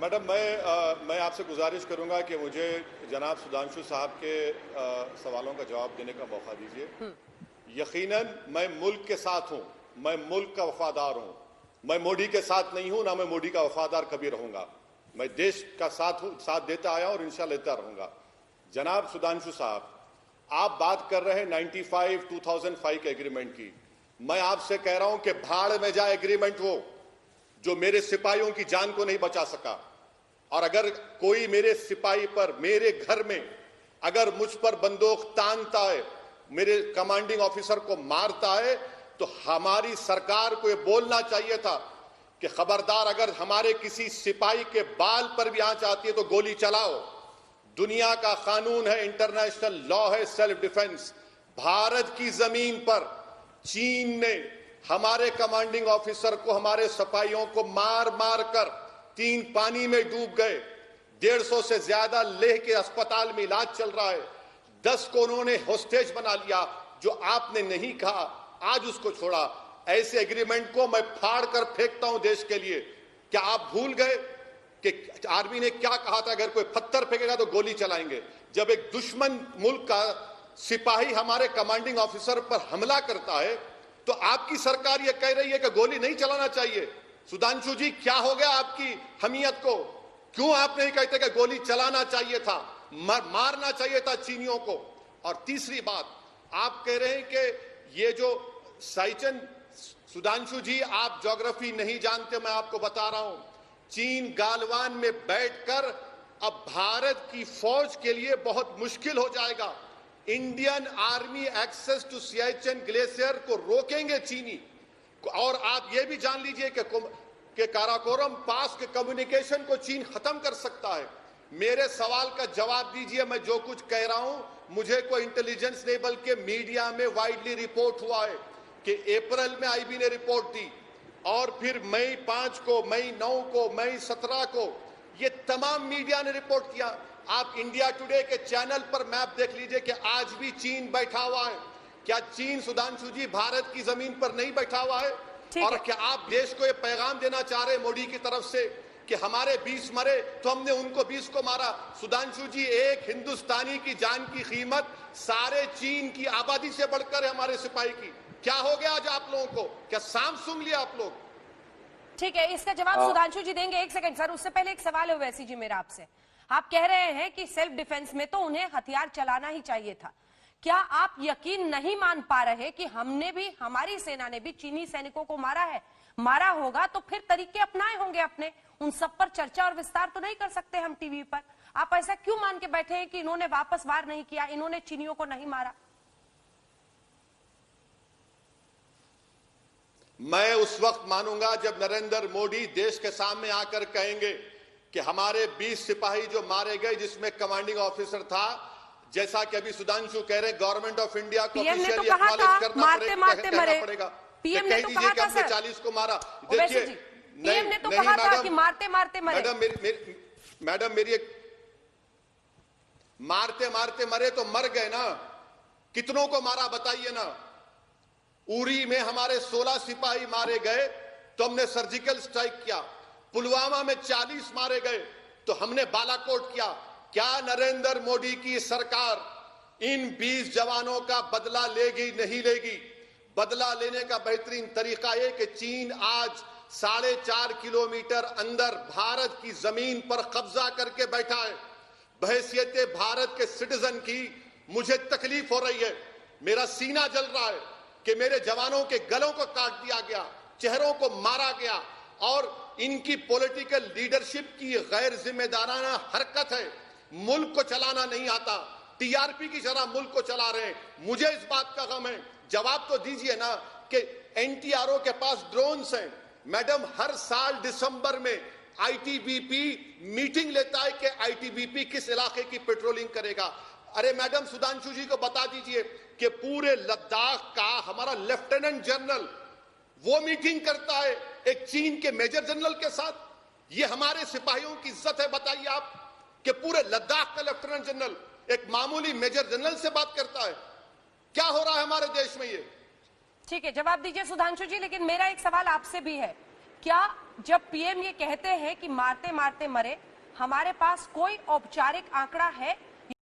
Madam, मैं आपसे गुजारिश करूंगा कि मुझे जनाब सुधांशु साहब के सवालों का जवाब देने का मौका दीजिए। यकीनन मैं मुल्क के साथ हूं, मैं मुल्क का वफादार हूं। मैं मोदी के साथ नहीं हूं, ना मैं मोदी का वफादार कभी रहूंगा। मैं देश का साथ देता आया और इंशाल्लाह देता रहूंगा। जनाब सुधांशु साहब, आप बात कर रहे हैं 2005 के एग्रीमेंट की। मैं आपसे कह रहा हूं कि भाड़ में जाए एग्रीमेंट वो जो मेरे सिपाहियों की जान को नहीं बचा सका। और अगर कोई मेरे सिपाही पर, मेरे घर में अगर मुझ पर बंदूक तानता है, मेरे कमांडिंग ऑफिसर को मारता है, तो हमारी सरकार को यह बोलना चाहिए था कि खबरदार, अगर हमारे किसी सिपाही के बाल पर भी आंच आती है तो गोली चलाओ। दुनिया का कानून है, इंटरनेशनल लॉ है, सेल्फ डिफेंस। भारत की जमीन पर चीन ने हमारे कमांडिंग ऑफिसर को, हमारे सिपाहियों को मार मार कर 3 पानी में डूब गए। 150 से ज्यादा लेह के अस्पताल में इलाज चल रहा है। 10 को उन्होंने होस्टेज बना लिया। जो आपने नहीं कहा, आज उसको छोड़ा। ऐसे एग्रीमेंट को मैं फाड़ कर फेंकता हूं देश के लिए। क्या आप भूल गए कि आर्मी ने क्या कहा था? अगर कोई पत्थर फेंकेगा तो गोली चलाएंगे। जब एक दुश्मन मुल्क का सिपाही हमारे कमांडिंग ऑफिसर पर हमला करता है तो आपकी सरकार यह कह रही है कि गोली नहीं चलाना चाहिए। सुधांशु जी, क्या हो गया आपकी हमीयत को? क्यों आप नहीं कहते कि गोली चलाना चाहिए था, मारना चाहिए था चीनियों को? और तीसरी बात, आप कह रहे हैं कि ये जो साइचन, सुधांशु जी आप ज्योग्राफी नहीं जानते, मैं आपको बता रहा हूं। चीन गालवान में बैठकर अब भारत की फौज के लिए बहुत मुश्किल हो जाएगा। Indian army access to Siachen glacier को रोकेंगे चीनी। और आप ये भी जान लीजिए कि काराकोरम पास के कम्युनिकेशन को चीन खत्म कर सकता है। मेरे सवाल का जवाब दीजिए। मैं जो कुछ कह रहा हूं, मुझे कोई इंटेलिजेंस नहीं बल्कि मीडिया में वाइडली रिपोर्ट हुआ है कि अप्रैल में आईबी ने रिपोर्ट दी और फिर मई 5 को, मई 9 को, मई 17 को ये तमाम मीडिया ने रिपोर्ट किया। आप इंडिया टुडे के चैनल पर मैप देख लीजिए कि आज भी चीन बैठा हुआ है। क्या चीन, सुधांशु जी, भारत की जमीन पर नहीं बैठा हुआ है? और क्या आप देश को यह पैगाम देना चाह रहे हैं मोदी की तरफ से कि हमारे 20 मरे तो हमने उनको 20 को मारा? सुधांशु जी, एक हिंदुस्तानी की जान की कीमत सारे चीन की आबादी से बढ़कर है हमारे सिपाही की। क्या हो गया आज आप लोगों को? क्या सांप सूंघ लिया आप लोग? ठीक है, इसका जवाब सुधांशु जी देंगे। एक सेकंड सर, उससे पहले एक सवाल है वैसी जी मेरा आपसे। आप कह रहे हैं कि सेल्फ डिफेंस में तो उन्हें हथियार चलाना ही चाहिए था। क्या आप यकीन नहीं मान पा रहे कि हमने भी, हमारी सेना ने भी चीनी सैनिकों को मारा है? मारा होगा तो फिर तरीके अपनाए होंगे अपने। उन सब पर चर्चा और विस्तार तो नहीं कर सकते हम टीवी पर। आप ऐसा क्यों मान के बैठे हैं कि इन्होंने वापस वार नहीं किया, इन्होंने चीनियों को नहीं मारा? मैं उस वक्त मानूंगा जब नरेंद्र मोदी देश के सामने आकर कहेंगे कि हमारे 20 सिपाही जो मारे गए, जिसमें कमांडिंग ऑफिसर था, जैसा कि अभी सुधांशु कह रहे, गवर्नमेंट ऑफ इंडिया को ऑफिशियली एक्नॉलेज करना पड़ेगा। पीएम ने तो कहा था सर, 40 को मारा। देखिए, पीएम ने तो कहा था कि मारते मारते मरे। मैडम मेरी एक, मारते मारते मरे तो मर गए ना, कितनों को मारा बताइए ना। उरी में हमारे 16 सिपाही मारे गए तो हमने सर्जिकल स्ट्राइक किया। पुलवामा में 40 मारे गए तो हमने बालाकोट किया। क्या नरेंद्र मोदी की सरकार इन 20 जवानों का बदला लेगी? नहीं लेगी। बदला लेने का बेहतरीन तरीका यह कि चीन आज 4.5 किलोमीटर अंदर भारत की जमीन पर कब्जा करके बैठा है। बहैसियत भारत के सिटीजन की मुझे तकलीफ हो रही है। मेरा सीना जल रहा है कि मेरे जवानों के गलों को काट दिया गया, चेहरों को मारा गया और इनकी पॉलिटिकल लीडरशिप की गैर जिम्मेदाराना हरकत है। मुल्क को चलाना नहीं आता, टीआरपी की तरह मुल्क को चला रहे हैं। मुझे इस बात का गम है। जवाब तो दीजिए ना कि एनटीआरओ के पास ड्रोन्स हैं। मैडम, हर साल दिसंबर में आईटीबीपी मीटिंग लेता है कि आईटीबीपी किस इलाके की पेट्रोलिंग करेगा। अरे मैडम, सुधांशु जी को बता दीजिए कि पूरे लद्दाख का हमारा लेफ्टिनेंट जनरल वो मीटिंग करता है एक चीन के मेजर जनरल के साथ। ये हमारे सिपाहियों की इज्जत है? बताइए आप कि पूरे लद्दाख का लेफ्टिनेंट जनरल एक मामूली मेजर जनरल से बात करता है। क्या हो रहा है हमारे देश में? ये ठीक है, जवाब दीजिए सुधांशु जी। लेकिन मेरा एक सवाल आपसे भी है, क्या जब पीएम ये कहते हैं कि मारते मारते मरे, हमारे पास कोई औपचारिक आंकड़ा है